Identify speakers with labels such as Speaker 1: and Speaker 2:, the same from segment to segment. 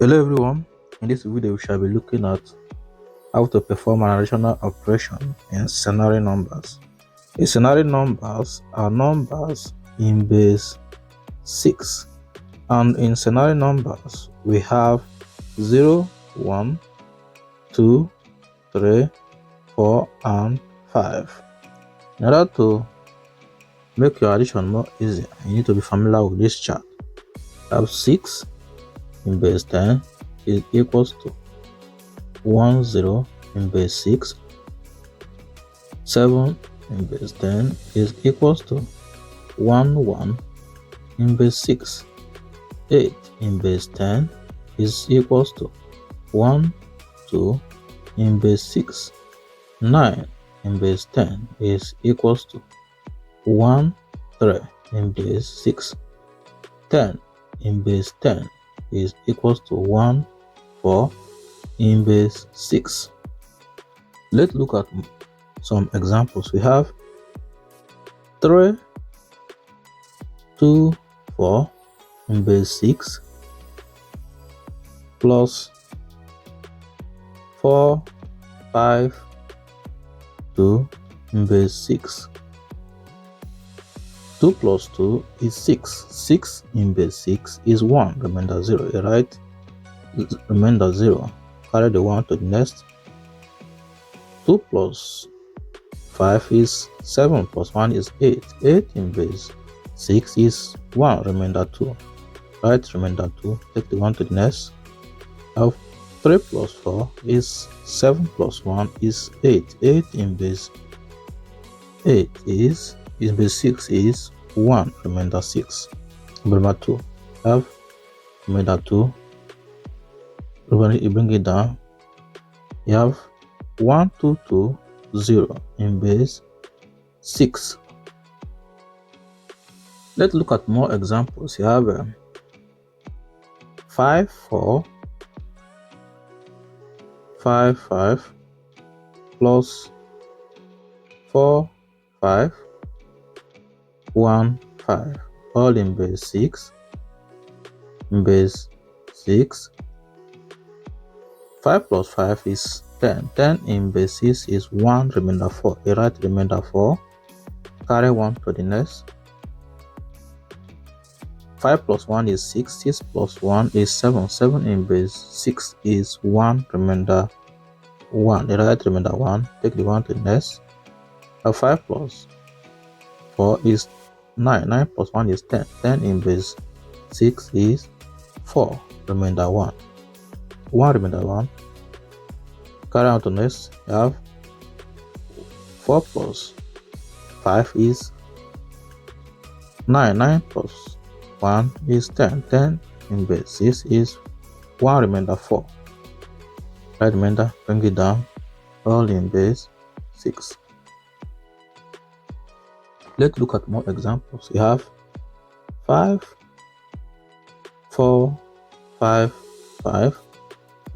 Speaker 1: Hello everyone, in this video we shall be looking at how to perform an additional operation in Senary numbers. The Senary numbers are numbers in base 6, and in Senary numbers we have 0, 1, 2, 3, 4 and 5. In order to make your addition more easy, you need to be familiar with this chart. We have 6 in base 10 is equals to 1 0 in base 6, 7 in base 10 is equals to 1 1 in base 6, 8 in base 10 is equals to 1 2 in base 6, 9 in base 10 is equals to 1 3 in base 6, 10 in base 10 is equals to 1 4 in base 6. Let's look at some examples. We have 3 2 4 in base 6 plus 4 5 2 in base 6. 2 plus 2 is 6. 6 in base 6 is 1. Remainder 0, right? Remainder 0. Carry the 1 to the next. 2 plus 5 is 7 plus 1 is 8. 8 in base 6 is 1. Remainder 2. Right? Remainder 2. Take the 1 to the next. Now 3 plus 4 is 7 plus 1 is 8. 8 in base 8 is in base 6 is 1. Remainder 6. Remember 2. Have remainder 2. You bring it down. You have 1 2 2 0 in base 6. Let's look at more examples. You have 5 4 5 5 plus 4 5 1 5, all in base 6. In base 6, 5 plus 5 is 10. 10 in base 6 is 1. Remainder 4. You write remainder 4. Carry 1 to the next. 5 plus 1 is 6. 6 plus 1 is 7. 7 in base 6 is 1. Remainder 1. You write remainder 1. Take the 1 to the next. 5 plus 4 is 9. 9 plus 1 is 10. 10 in base 6 is 4. Remainder 1. 1 remainder 1. Carry on to next. You have 4 plus 5 is 9. 9 plus 1 is 10. 10 in base 6 is 1. Remainder 4. Right remainder, bring it down, all in base 6. Let's look at more examples. You have 5 4 5 5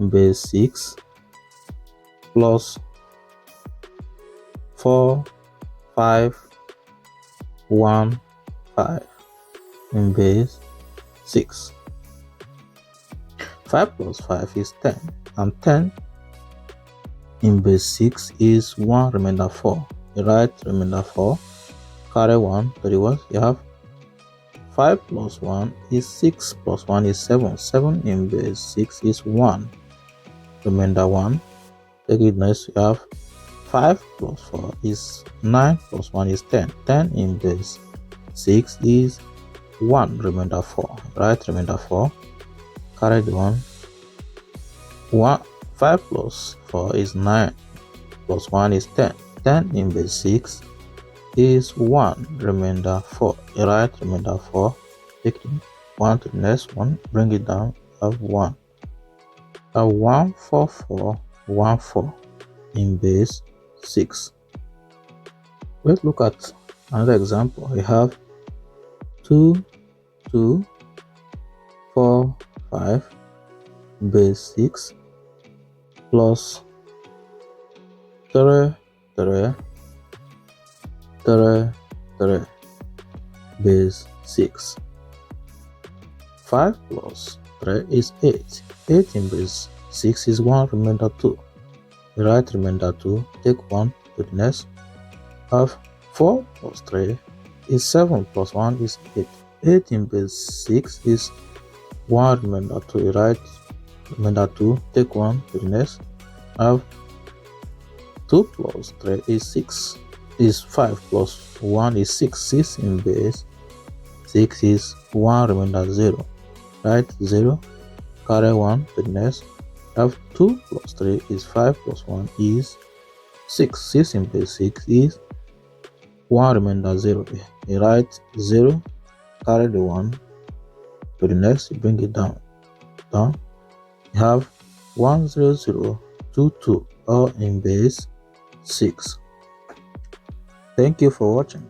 Speaker 1: base 6 plus 4 5 1 5 in base 6. 5 plus 5 is 10, and 10 in base 6 is 1. Remainder 4. You write remainder 4. Carry 1 to the what? You have 5 plus 1 is 6 plus 1 is 7. 7 in base 6 is 1. Remainder 1. Take it next. You have 5 plus 4 is 9 plus 1 is 10. 10 in base 6 is 1. Remainder 4. Right? Remainder 4. Carry the 1. 5 plus 4 is 9 plus 1 is 10. 10 in base 6 is 1. Remainder 4. Right? Remainder 4. Take 1 to the next one. Bring it down. Have 1. 1 4 4 1 4 in base 6. Let's look at another example. We have 2 2 4 5 base 6 plus 3 3 3 3 base 6. 5 plus 3 is 8. 8 in base 6 is 1, remainder 2. You write remainder 2, take 1 to the next. Have 4 plus 3 is 7 plus 1 is 8. 8 in base 6 is 1, remainder 2. You write remainder 2, take 1 to the next. Have 2 plus 3 is 6. Is 5 plus 1 is 6. 6 in base 6 is 1, remainder 0. Write 0, carry 1 to the next. Have 2 plus 3 is 5 plus 1 is 6. 6 in base 6 is 1, remainder 0. You write 0, carry the 1 to the next, you bring it down. You have 1 0 0 2 2 all in base 6. Thank you for watching.